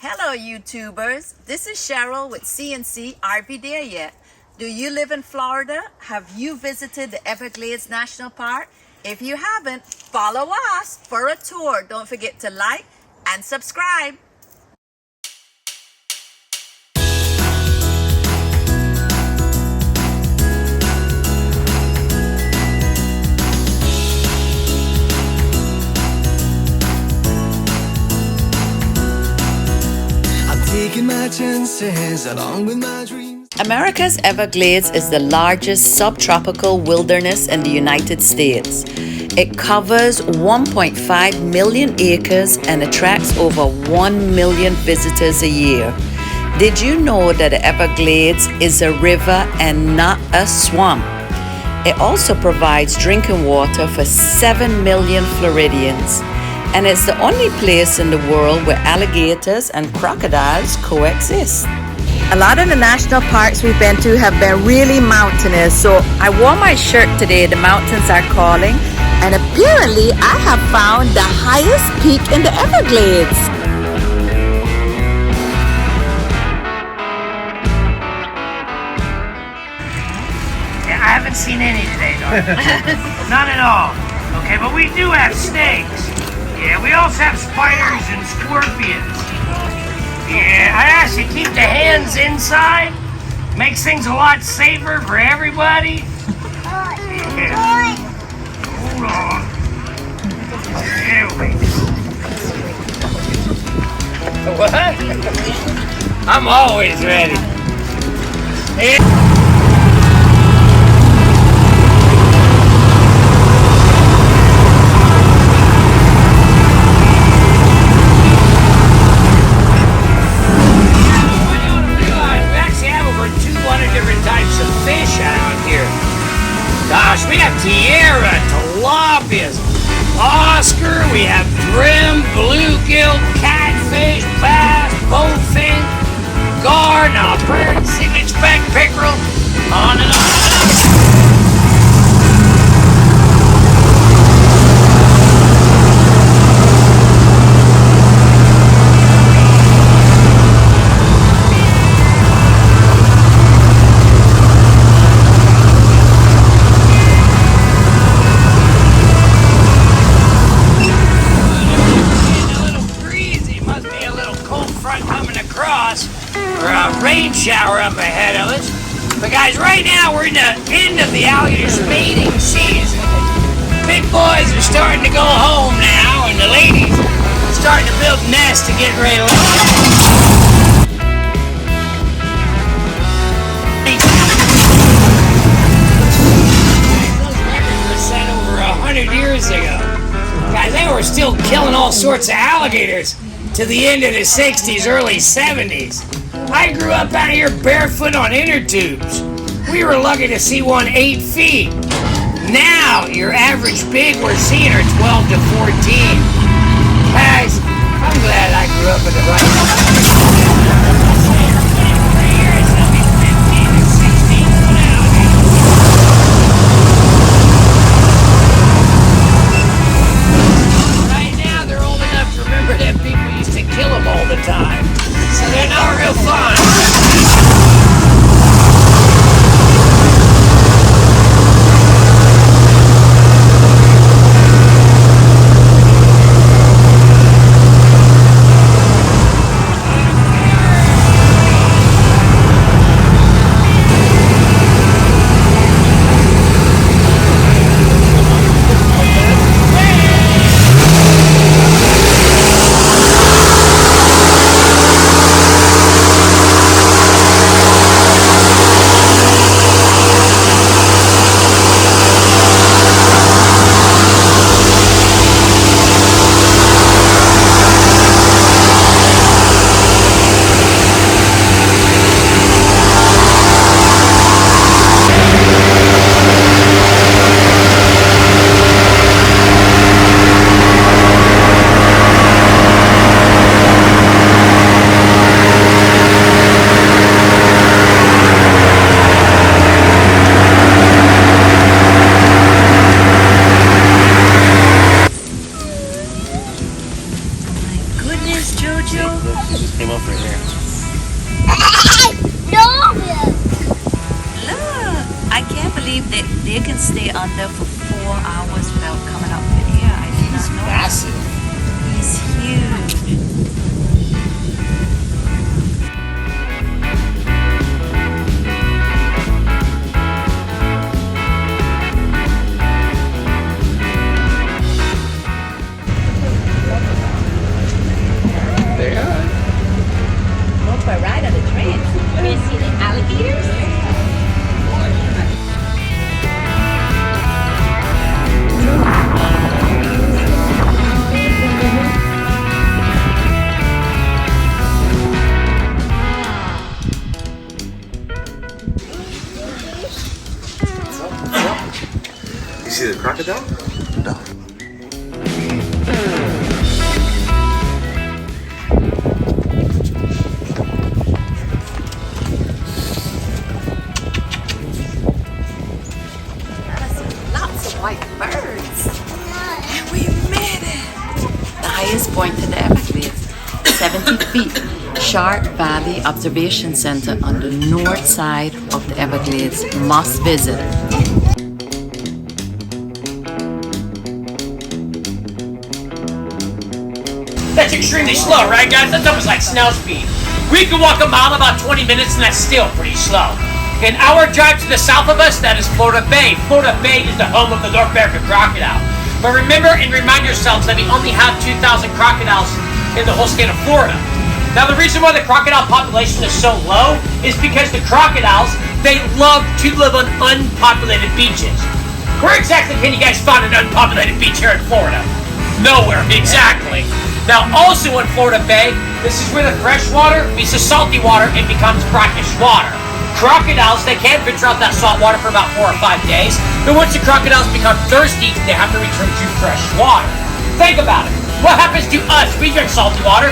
Hello, YouTubers. This is Cheryl with CNC. Are we there yet? Do you live in Florida? Have you visited the Everglades National Park? If you haven't, follow us for a tour. Don't forget to like and subscribe. Taking my chances along with my dreams. America's Everglades is the largest subtropical wilderness in the United States. It covers 1.5 million acres and attracts over 1 million visitors a year. Did you know that the Everglades is a river and not a swamp? It also provides drinking water for 7 million Floridians. And it's the only place in the world where alligators and crocodiles coexist. A lot of the national parks we've been to have been really mountainous, so I wore my shirt today, The Mountains Are Calling, and apparently I have found the highest peak in the Everglades. Yeah, I haven't seen any today, though. None at all. Okay, but we do have snakes. Yeah, we also have spiders and scorpions. Yeah, I actually keep the hands inside. Makes things a lot safer for everybody. Yeah. Hold on. There we go. What? I'm always ready. Yeah. Gosh, we have Tierra, tilapias, Oscar, we have brim, bluegill, catfish, bass, bowfin, gar, bird, civet-speck, pickerel, on and on. Rain shower up ahead of us. But guys, right now we're in the end of the alligator mating season. Big boys are starting to go home now, and the ladies are starting to build nests to get ready to Those records were set over 100 years ago. Guys, they were still killing all sorts of alligators to the end of the 60s, early 70s. I grew up out here barefoot on inner tubes. We were lucky to see one 8 feet. Now, your average big we're seeing are 12 to 14. Guys, I'm glad I grew up in the right Right now, they're old enough to remember that people used to kill them all the time. So they're not real fun. Came over here. No! Look, I can't believe that they can stay under for 4 hours without coming up here. I did not know. Massive. He's huge. They are. Going for a ride on the train. You want to see the alligators? You see the crocodile? No. Lots of white birds. And we made it. The highest point in the Everglades, 70 feet. Shark Valley Observation Center on the north side of the Everglades. Must visit. That's extremely slow, right, guys? That's almost like snail speed. We can walk a mile in about 20 minutes, and that's still pretty slow. An hour drive to the south of us, that is Florida Bay. Florida Bay is the home of the North American crocodile. But remember and remind yourselves that we only have 2,000 crocodiles in the whole state of Florida. Now, the reason why the crocodile population is so low is because the crocodiles, they love to live on unpopulated beaches. Where exactly can you guys find an unpopulated beach here in Florida? Nowhere, exactly. Now, also in Florida Bay, this is where the fresh water meets the salty water and becomes brackish water. Crocodiles, they can venture out that salt water for about 4 or 5 days, but once the crocodiles become thirsty, they have to return to fresh water. Think about it. What happens to us? We drink salty water.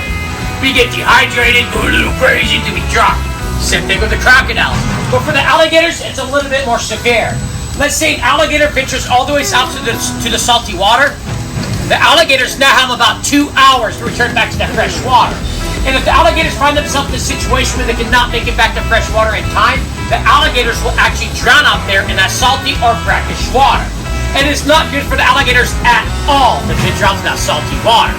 We get dehydrated, go a little crazy, then we drop. Same thing with the crocodiles. But for the alligators, it's a little bit more severe. Let's say an alligator ventures all the way out to the salty water. The alligators now have about 2 hours to return back to that fresh water. And if the alligators find themselves in a situation where they cannot make it back to fresh water in time, the alligators will actually drown out there in that salty or brackish water. And it's not good for the alligators at all to venture out to that salty water.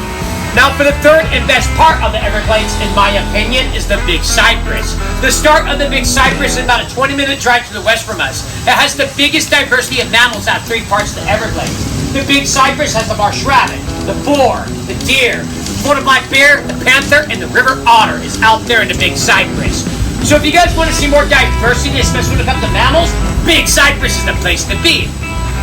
Now, for the third and best part of the Everglades, in my opinion, is the Big Cypress. The start of the Big Cypress is about a 20-minute drive to the west from us. It has the biggest diversity of mammals out of 3 parts of the Everglades. The Big Cypress has the marsh rabbit, the boar, the deer, the Florida black bear, the panther, and the river otter is out there in the Big Cypress. So if you guys want to see more diversity, especially when it comes to mammals, Big Cypress is the place to be.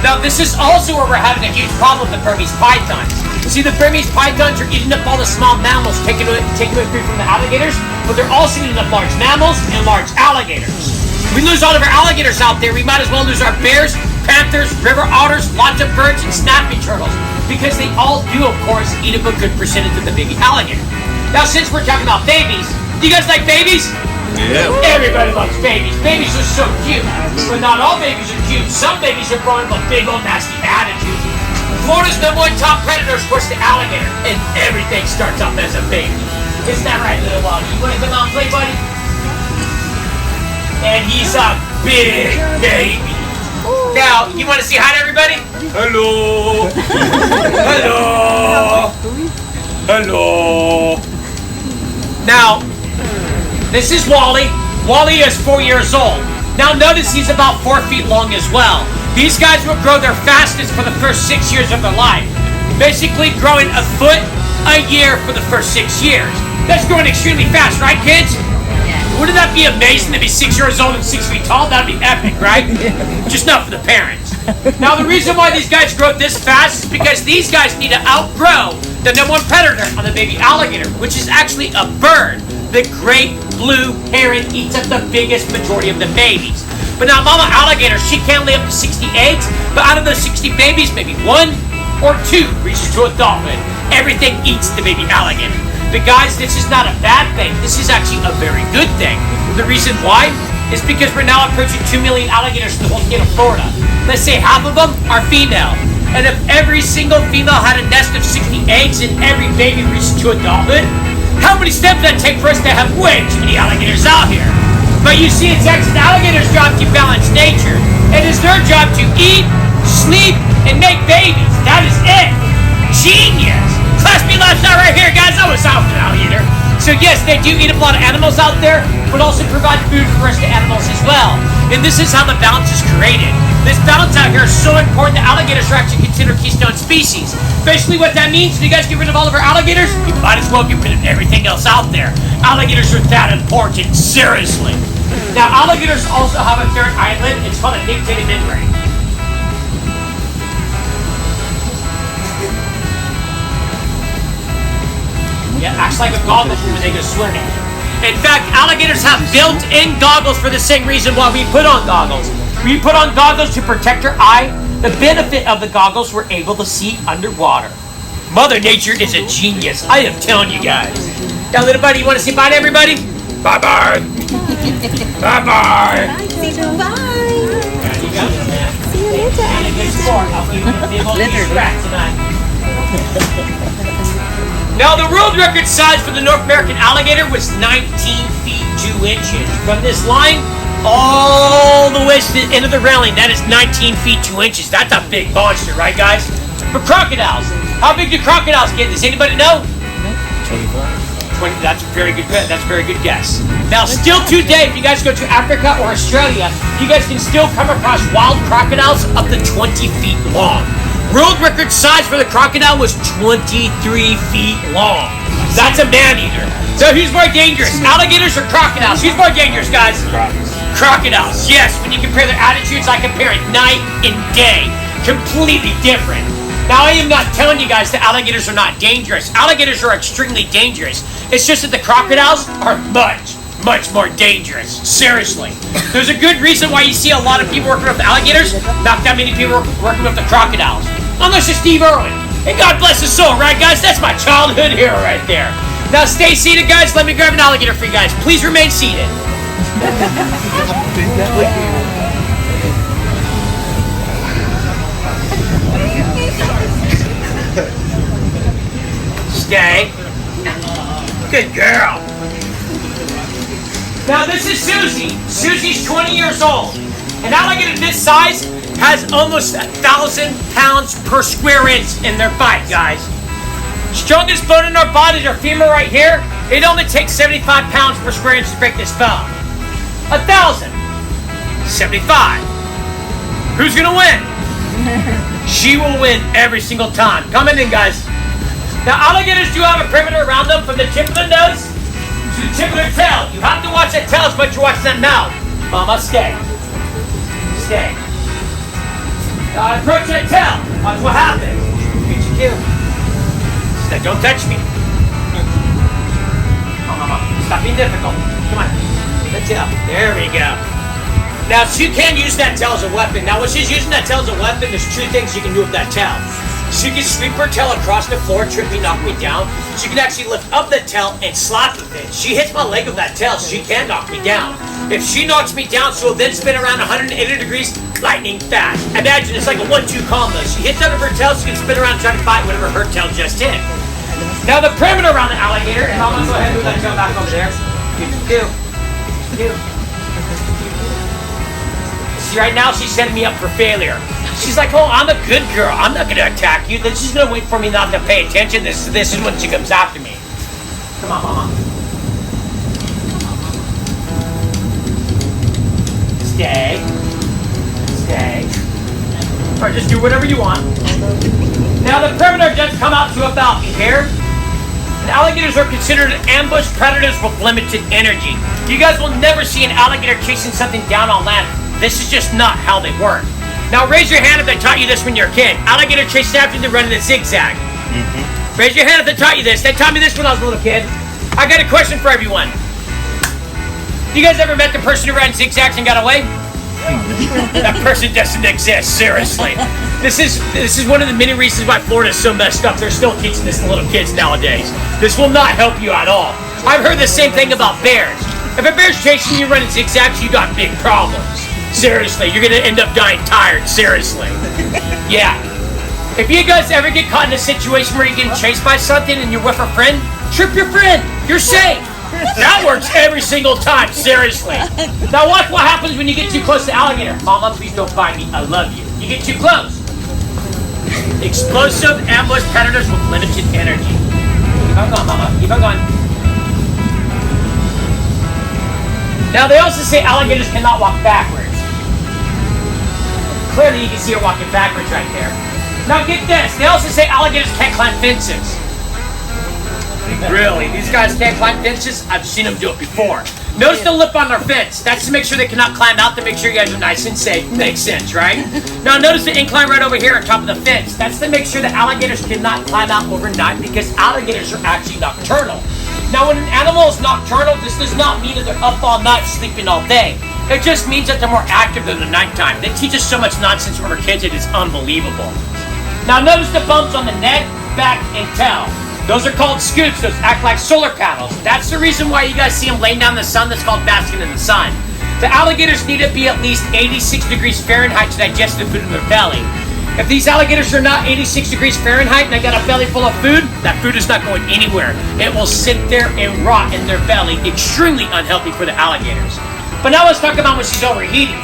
Now, this is also where we're having a huge problem with the Burmese pythons. See, the Burmese pythons are eating up all the small mammals, taking away food from the alligators, but they're also eating up large mammals and large alligators. We lose all of our alligators out there, we might as well lose our bears, panthers, river otters, lots of birds, and snapping turtles, because they all do, of course, eat up a good percentage of the baby alligator. Now, since we're talking about babies, do you guys like babies? Yeah. Everybody loves babies. Babies are so cute. But not all babies are cute. Some babies are born with a big old nasty attitude. Florida's #1 top predator is, of course, the alligator. And everything starts off as a baby. Isn't that right, little Wally? You want to come out and play, buddy? And he's a big baby. Now, you want to say hi to everybody? Hello. Hello. Hello. Now, this is Wally. Wally is 4 years old. Now notice he's about 4 feet long as well. These guys will grow their fastest for the first 6 years of their life. Basically growing a foot a year for the first 6 years. That's growing extremely fast, right, kids? Wouldn't that be amazing to be 6 years old and 6 feet tall? That'd be epic, right? Just not for the parents. Now the reason why these guys grow this fast is because these guys need to outgrow the #1 predator on the baby alligator, which is actually a bird. The great blue heron eats up the biggest majority of the babies. But now mama alligator, she can lay up to 60 eggs, but out of those 60 babies, maybe 1 or 2 reaches to adulthood. Everything eats the baby alligator. But guys, this is not a bad thing. This is actually a very good thing. The reason why is because we're now approaching 2 million alligators in the whole state of Florida. Let's say half of them are female. And if every single female had a nest of 60 eggs and every baby reached to adulthood, How many steps does that take for us to have way too many alligators out here? But you see, in Texas, alligators' job to balance nature. It is their job to eat, sleep, and make babies. That is it. Genius. Class B lifestyle right here, guys. I was out with an alligator. So yes, they do eat a lot of animals out there, but also provide food for us to animals as well. And this is how the balance is created. This balance out here is so important that alligators are actually considered keystone species. Basically what that means, if you guys get rid of all of our alligators, you might as well get rid of everything else out there. Alligators are that important, seriously. Now, alligators also have a third eyelid. It's called a nictitated membrane. Yeah, acts like a goggle when they go swimming. In fact, alligators have built-in goggles for the same reason why we put on goggles. We put on goggles to protect our eye. The benefit of the goggles, we're able to see underwater. Mother Nature is a genius. I am telling you guys. Now, little buddy, you want to say bye to everybody? Bye-bye. Bye-bye. Bye. See you later. And a good sport. I'll give you a big old scratch tonight. Now, the world record size for the North American alligator was 19 feet 2 inches. From this line all the way to the end of the railing, that is 19 feet 2 inches. That's a big monster, right, guys? For crocodiles, how big do crocodiles get? Does anybody know? 20. That's a very good. That's a very good guess. Now, still today, if you guys go to Africa or Australia, you guys can still come across wild crocodiles up to 20 feet long. World record size for the crocodile was 23 feet long. That's a man-eater. So who's more dangerous, alligators or crocodiles? Who's more dangerous, guys? Crocodiles. Yes, when you compare their attitudes, I compare it night and day. Completely different. Now, I am not telling you guys that alligators are not dangerous. Alligators are extremely dangerous. It's just that the crocodiles are much more dangerous. Seriously. There's a good reason why you see a lot of people working with alligators, not that many people working with the crocodiles. Unless you're Steve Irwin. And God bless his soul, right, guys? That's my childhood hero right there. Now, stay seated, guys. Let me grab an alligator for you guys. Please remain seated. Stay. Good girl. Now, this is Susie. Susie's 20 years old. An alligator this size has almost 1,000 pounds per square inch in their bite, guys. Strongest bone in our body is our femur right here. It only takes 75 pounds per square inch to break this bone. 1,000. 75. Who's gonna win? She will win every single time. Come in, guys. Now, alligators do have a perimeter around them from the tip of the nose to the tip of their tail. You have to watch that tail as much as you're watching that mouth. Mama, stay. Stay. Now, approach that tail. Watch what happens. What you do? Now, don't touch me. Mama, stop being difficult. Come on. The tail. There we go. Now, she can use that tail as a weapon. Now, when she's using that tail as a weapon, there's two things you can do with that tail. She can sweep her tail across the floor, trip me, knock me down. She can actually lift up the tail and slap with it. She hits my leg with that tail, she can knock me down. If she knocks me down, she'll then spin around 180 degrees, lightning fast. Imagine it's like a 1-2 combo. She hits out of her tail, she can spin around and try to fight whatever her tail just hit. Now the perimeter around the alligator, and I'm gonna go ahead and move that tail back over there. See, right now she's setting me up for failure. She's like, oh, I'm a good girl. I'm not going to attack you. Then she's going to wait for me not to pay attention. This is when she comes after me. Come on, Mama. Stay. Stay. Or just do whatever you want. Now, the perimeter does come out to about here. And alligators are considered ambush predators with limited energy. You guys will never see an alligator chasing something down on land. This is just not how they work. Now, raise your hand if they taught you this when you were a kid. Alligator chases after you, they run in a zigzag. Mm-hmm. Raise your hand if they taught you this. They taught me this when I was a little kid. I got a question for everyone. You guys ever met the person who ran zigzags and got away? That person doesn't exist, seriously. This is one of the many reasons why Florida is so messed up. They're still teaching this to little kids nowadays. This will not help you at all. I've heard the same thing about bears. If a bear's chasing you running zigzags, you got big problems. Seriously, you're gonna end up dying tired, seriously. Yeah. If you guys ever get caught in a situation where you're getting chased by something and you're with a friend, trip your friend. You're safe. That works every single time, seriously. Now watch what happens when you get too close to alligator. Mama, please don't find me. I love you. You get too close. Explosive ambush predators with limited energy. Keep on going, Mama. Keep on going. Now they also say alligators cannot walk backwards. Clearly you can see her walking backwards right there. Now get this. They also say alligators can't climb fences. Really? These guys can't climb fences? I've seen them do it before. Notice the lip on their fence. That's to make sure they cannot climb out, to make sure you guys are nice and safe. Makes sense, right? Now notice the incline right over here on top of the fence. That's to make sure that alligators cannot climb out overnight, because alligators are actually nocturnal. Now when an animal is nocturnal, this does not mean that they're up all night sleeping all day. It just means that they're more active than the nighttime. They teach us so much nonsense when we're kids, it is unbelievable. Now notice the bumps on the neck, back, and tail. Those are called scoops. Those act like solar panels. That's the reason why you guys see them laying down in the sun. That's called basking in the sun. The alligators need to be at least 86 degrees Fahrenheit to digest the food in their belly. If these alligators are not 86 degrees Fahrenheit and they got a belly full of food, that food is not going anywhere. It will sit there and rot in their belly. Extremely unhealthy for the alligators. But now let's talk about when she's overheating.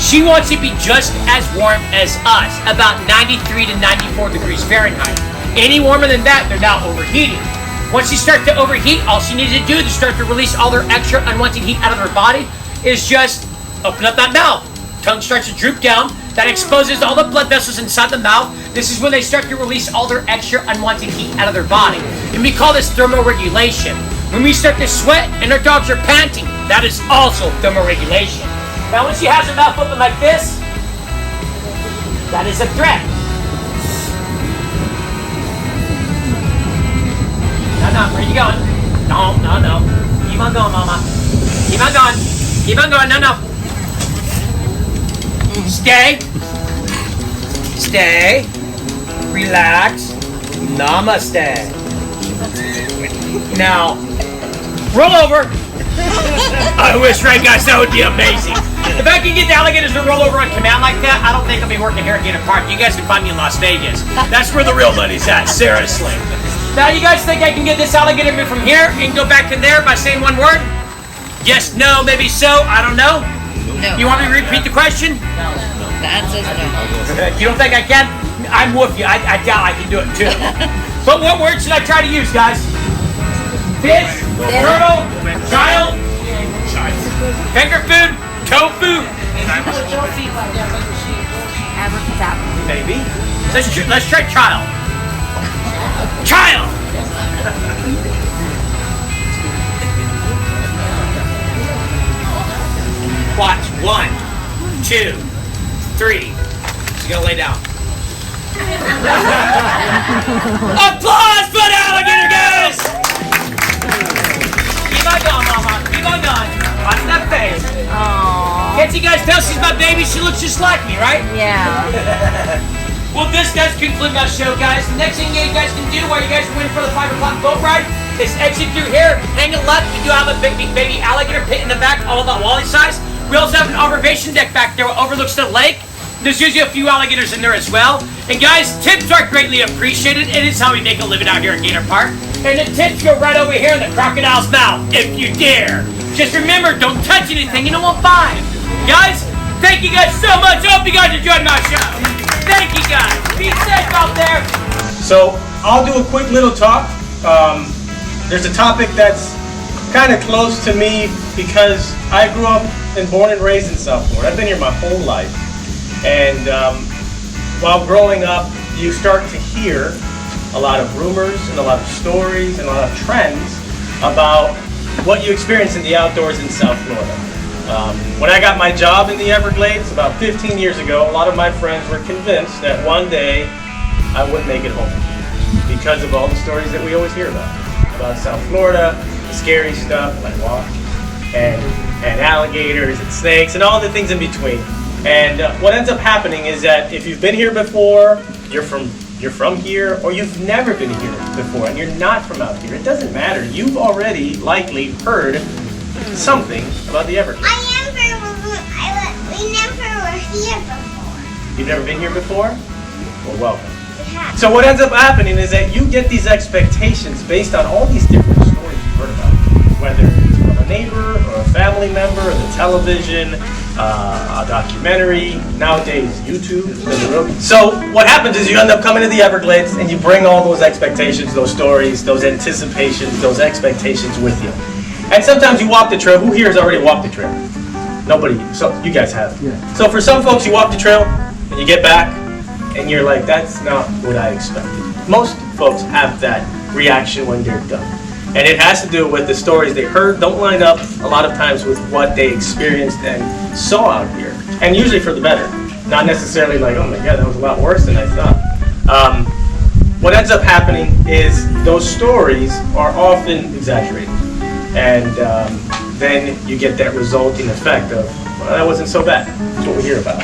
She wants to be just as warm as us, about 93 to 94 degrees Fahrenheit. Any warmer than that, they're now overheating. Once you start to overheat, all she needs to do to start to release all their extra unwanted heat out of their body is just open up that mouth. Tongue starts to droop down. That exposes all the blood vessels inside the mouth. This is when they start to release all their extra unwanted heat out of their body. And we call this thermoregulation. When we start to sweat and our dogs are panting, that is also thermoregulation. Now when she has her mouth open like this, that is a threat. No, where are you going? No. Keep on going, Mama. Keep on going. Keep on going. No. Stay. Stay. Relax. Namaste. Now, roll over. I wish, right, guys? That would be amazing. If I can get the alligators to roll over on command like that, I don't think I'll be working here at Gator Park. You guys can find me in Las Vegas. That's where the real money's at, seriously. Now, you guys think I can get this alligator from here and go back to there by saying one word? Yes, no, maybe so, I don't know. No. You want me to repeat the question? No. The answer is no. You don't think I can? I'm with you. I doubt I can do it too. But what word should I try to use, guys? Fish, turtle, child, finger food, tofu. Maybe. Let's try child. Child! Watch. 1, 2, 3. She's gonna lay down. Applause for the alligator, guys! Keep on going, Mama. Keep on going. Watch that face. Aww. Can't you guys tell she's my baby? She looks just like me, right? Yeah. Well, this does conclude my show, guys. The next thing you guys can do while you guys are waiting for the 5 o'clock boat ride is exit through here, hang a left. We do have a big baby alligator pit in the back, all about wally size. We also have an observation deck back there that overlooks the lake. There's usually a few alligators in there as well. And guys, tips are greatly appreciated. It is how we make a living out here at Gator Park. And the tips go right over here in the crocodile's mouth, if you dare. Just remember, don't touch anything, and it won't bite. Guys, thank you guys so much. I hope you guys enjoyed my show. Thank you guys. Be safe out there. So I'll do a quick little talk. There's a topic that's kind of close to me because I grew up and born and raised in South Florida. I've been here my whole life. And while growing up, you start to hear a lot of rumors and a lot of stories and a lot of trends about what you experience in the outdoors in South Florida. When I got my job in the Everglades about 15 years ago, a lot of my friends were convinced that one day I wouldn't make it home because of all the stories that we always hear about South Florida, the scary stuff like water and alligators and snakes and all the things in between. And what ends up happening is that if you've been here before, you're from here, or you've never been here before and you're not from out here, it doesn't matter. You've already likely heard something about the Everglades. We never were here before. You've never been here before? Well, welcome. Yeah. So what ends up happening is that you get these expectations based on all these different you've heard about, whether it's from a neighbor or a family member or the television, a documentary, nowadays YouTube. So what happens is you end up coming to the Everglades and you bring all those expectations, those stories, those anticipations, those expectations with you. And sometimes you walk the trail. Who here has already walked the trail? Nobody. So you guys have. Yeah. So for some folks, you walk the trail and you get back and you're like, that's not what I expected. Most folks have that reaction when they're done. And it has to do with the stories they heard don't line up a lot of times with what they experienced and saw out here. And usually for the better. Not necessarily like, oh my God, that was a lot worse than I thought. What ends up happening is those stories are often exaggerated. And then you get that resulting effect of, well, that wasn't so bad. That's what we hear about.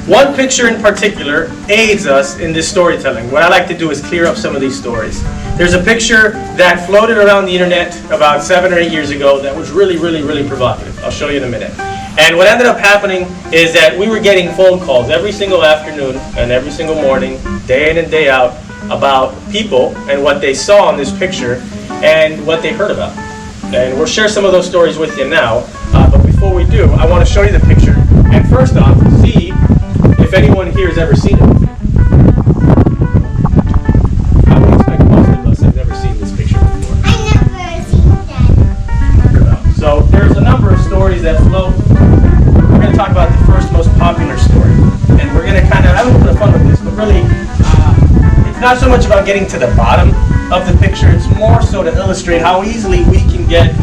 One picture in particular aids us in this storytelling. What I like to do is clear up some of these stories. There's a picture that floated around the internet about 7 or 8 years ago that was really, really, really provocative. I'll show you in a minute. And what ended up happening is that we were getting phone calls every single afternoon and every single morning, day in and day out, about people and what they saw in this picture and what they heard about. And we'll share some of those stories with you now. But before we do, I want to show you the picture. And first off, see if anyone here has ever seen it. I would expect most of us have never seen this picture before. I never seen that. So there's a number of stories that float. We're going to talk about the first most popular story. And we're going to kind of have a little bit of fun with this, but really, it's not so much about getting to the bottom of the picture. It's more so to illustrate how easily we can get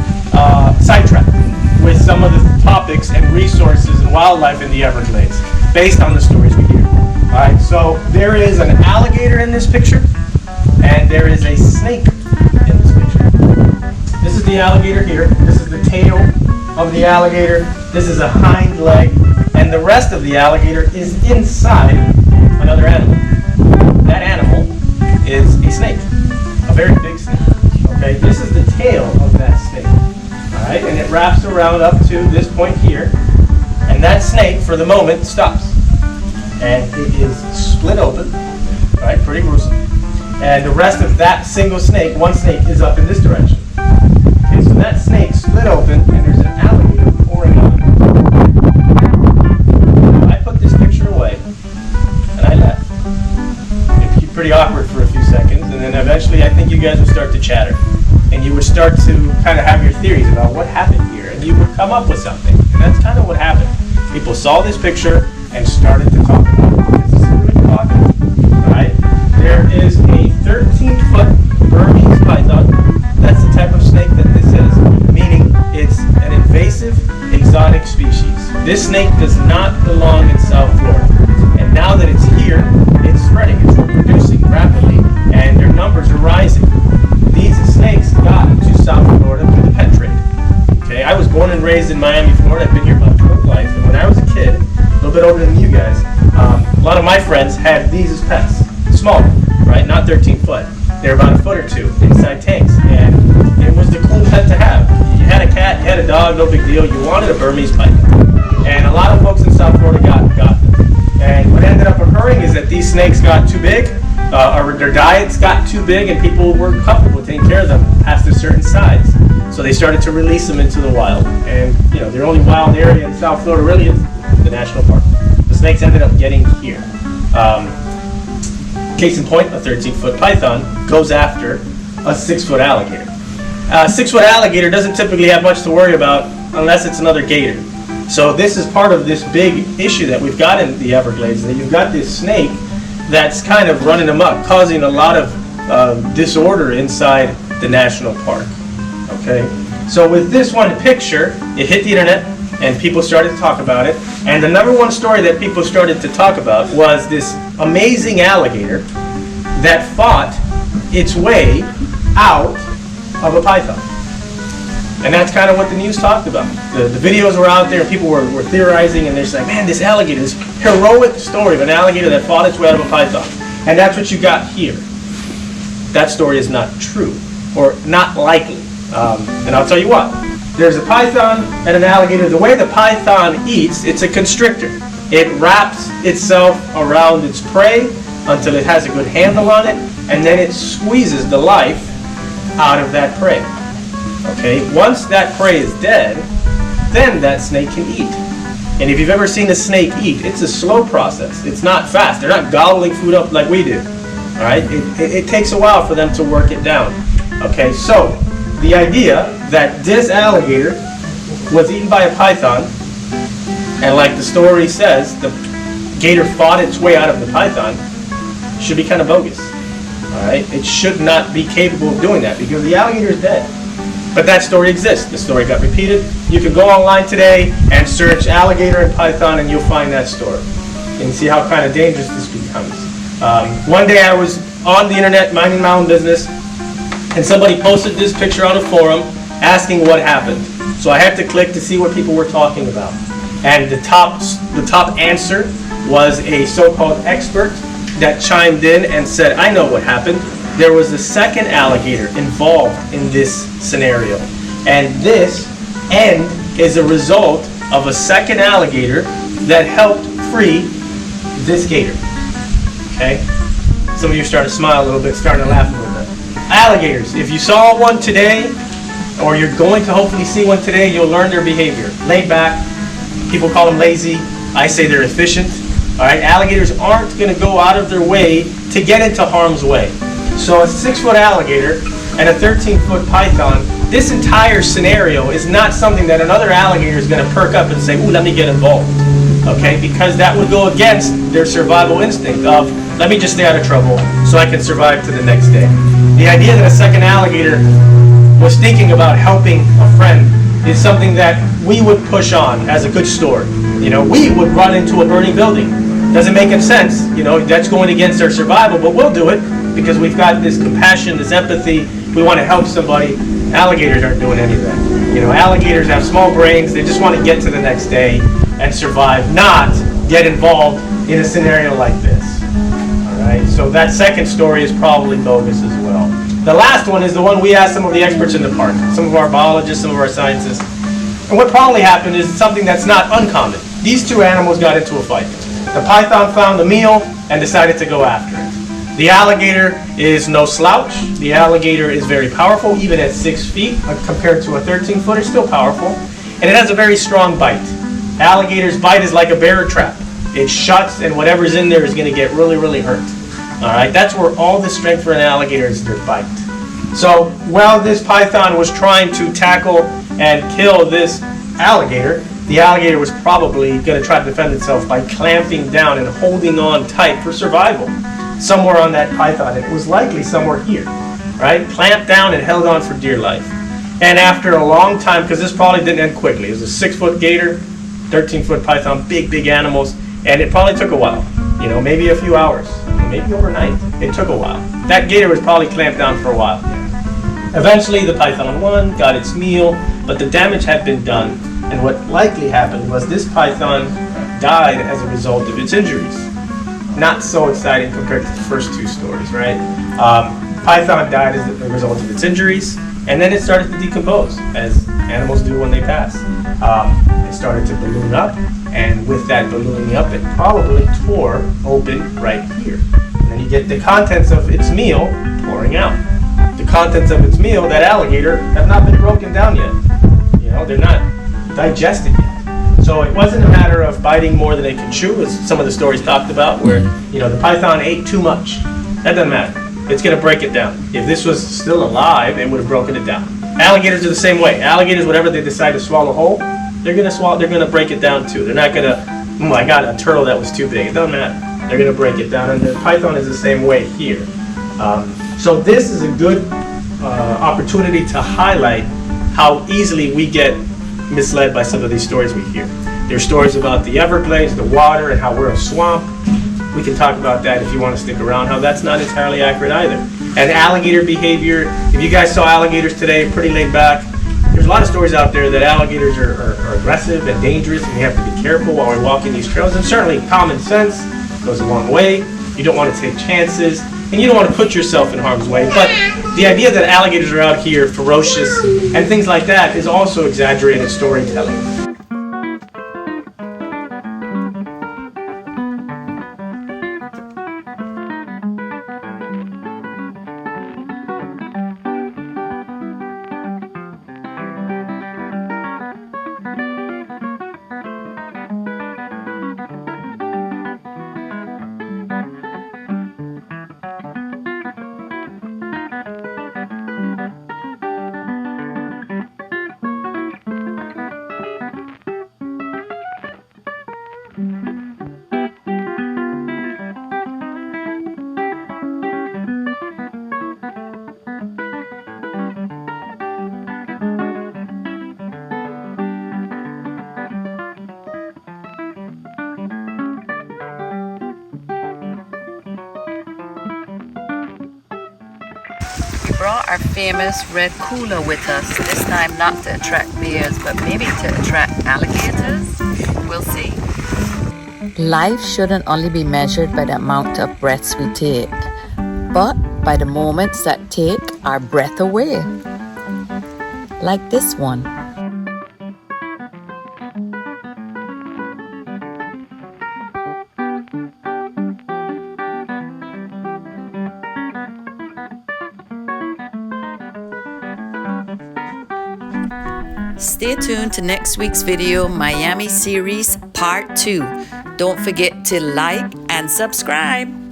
sidetracked with some of the topics and resources and wildlife in the Everglades based on the stories we hear. Alright, so there is an alligator in this picture and there is a snake in this picture. This is the alligator here. This is the tail of the alligator. This is a hind leg, and the rest of the alligator is inside another animal. That animal is a snake, a very big snake. Okay, this is the tail of that snake. Alright, and it wraps around up to this point here, and that snake, for the moment, stops. And it is split open, right, pretty gruesome. And the rest of that single snake, one snake, is up in this direction. Okay, so that snake split open, and there's an alligator pouring out. I put this picture away, and I left. It became pretty awkward for a few seconds, and then eventually I think you guys would start to chatter. And you would start to kind of have your theories about what happened here, and you would come up with something. And that's kind of what happened. People saw this picture and started to talk about it. This is really talking, right? There is a 13-foot Burmese python. That's the type of snake that this is, meaning it's an invasive, exotic species. This snake does not belong in South Florida. And now that it's here, it's spreading, it's reproducing rapidly, and their numbers are rising. These snakes got to South Florida through the pet trade. Okay, I was born and raised in Miami, Florida. I've been here my whole life. And when I was a kid, a little bit older than you guys, a lot of my friends had these as pets. Small, right? Not 13 foot. They're about a foot or two inside tanks. And it was the cool pet to have. You had a cat, you had a dog, no big deal. You wanted a Burmese python. And a lot of folks in South Florida got them. And what ended up occurring is that these snakes got too big, or their diets got too big, and people were comfortable taking care of them past a certain size. So they started to release them into the wild. And you know, their only wild area in South Florida really is the national park. The snakes ended up getting here. Case in point, a 13-foot python goes after a 6-foot alligator. A 6-foot alligator doesn't typically have much to worry about unless it's another gator. So this is part of this big issue that we've got in the Everglades, that you've got this snake that's kind of running amok, causing a lot of disorder inside the national park. Okay, so with this one picture, it hit the internet and people started to talk about it. And the number one story that people started to talk about was this amazing alligator that fought its way out of a python. And that's kind of what the news talked about. The videos were out there and people were theorizing, and they're saying, man, this alligator, this heroic story of an alligator that fought its way out of a python. And that's what you got here. That story is not true, or not likely. And I'll tell you what, there's a python and an alligator. The way the python eats, it's a constrictor. It wraps itself around its prey until it has a good handle on it, and then it squeezes the life out of that prey. Okay, once that prey is dead, then that snake can eat. And if you've ever seen a snake eat, it's a slow process. It's not fast. They're not gobbling food up like we do. All right, it takes a while for them to work it down. Okay, so the idea that this alligator was eaten by a python, and like the story says, the gator fought its way out of the python, should be kind of bogus. All right, it should not be capable of doing that because the alligator is dead. But that story exists. The story got repeated. You can go online today and search alligator and python, and you'll find that story. You can see how kind of dangerous this becomes. One day I was on the internet minding my own business, and somebody posted this picture on a forum asking what happened. So I had to click to see what people were talking about. And the top answer was a so-called expert that chimed in and said, I know what happened. There was a second alligator involved in this scenario. And this end is a result of a second alligator that helped free this gator. Okay? Some of you are starting to smile a little bit, starting to laugh a little bit. Alligators, if you saw one today, or you're going to hopefully see one today, you'll learn their behavior. Laid back, people call them lazy. I say they're efficient. All right, alligators aren't going to go out of their way to get into harm's way. So a 6-foot alligator and a 13-foot python, this entire scenario is not something that another alligator is going to perk up and say, ooh, let me get involved. Okay, because that would go against their survival instinct of, let me just stay out of trouble so I can survive to the next day. The idea that a second alligator was thinking about helping a friend is something that we would push on as a good story. You know, we would run into a burning building. Doesn't make any sense, you know, that's going against our survival, but we'll do it because we've got this compassion, this empathy, we want to help somebody. Alligators aren't doing any of that. You know, alligators have small brains, they just want to get to the next day and survive, not get involved in a scenario like this. All right, so that second story is probably bogus as well. The last one is the one we asked some of the experts in the park, some of our biologists, some of our scientists. And what probably happened is something that's not uncommon. These two animals got into a fight. The python found the meal and decided to go after it. The alligator is no slouch. The alligator is very powerful, even at 6 feet, compared to a 13-footer, still powerful. And it has a very strong bite. Alligator's bite is like a bear trap. It shuts, and whatever's in there is going to get really, really hurt. All right, that's where all the strength for an alligator is their bite. So while this python was trying to tackle and kill this alligator, the alligator was probably going to try to defend itself by clamping down and holding on tight for survival. Somewhere on that python, it was likely somewhere here, right? Clamped down and held on for dear life. And after a long time, because this probably didn't end quickly, it was a 6-foot gator, 13-foot python, big, big animals, and it probably took a while. You know, maybe a few hours, maybe overnight. It took a while. That gator was probably clamped down for a while. Eventually, the python won, got its meal, but the damage had been done. And what likely happened was this python died as a result of its injuries. Not so exciting compared to the first two stories, right? Python died as a result of its injuries, and then it started to decompose, as animals do when they pass. It started to balloon up, and with that ballooning up, it probably tore open right here. And then you get the contents of its meal pouring out. The contents of its meal, that alligator, have not been broken down yet. You know, they're not digested yet. So it wasn't a matter of biting more than it could chew, as some of the stories talked about, where, you know, the python ate too much. That doesn't matter. It's going to break it down. If this was still alive, it would have broken it down. Alligators are the same way. Alligators, whatever they decide to swallow whole, they're going to swallow. They're going to break it down too. They're not going to, oh, I got a turtle that was too big. It doesn't matter. They're going to break it down, and the python is the same way here. So this is a good opportunity to highlight how easily we get misled by some of these stories we hear. There's stories about the Everglades, the water, and how we're a swamp. We can talk about that if you want to stick around, how that's not entirely accurate either. And alligator behavior, if you guys saw alligators today, pretty laid back. There's a lot of stories out there that alligators are aggressive and dangerous, and we have to be careful while we're walking these trails. And certainly common sense goes a long way. You don't want to take chances, and you don't want to put yourself in harm's way. But the idea that alligators are out here ferocious and things like that is also exaggerated storytelling. brought our famous red cooler with us, this time not to attract bears, but maybe to attract alligators. We'll see. Life shouldn't only be measured by the amount of breaths we take, but by the moments that take our breath away. Like this one. Stay tuned to next week's video, Miami Series Part 2. Don't forget to like and subscribe.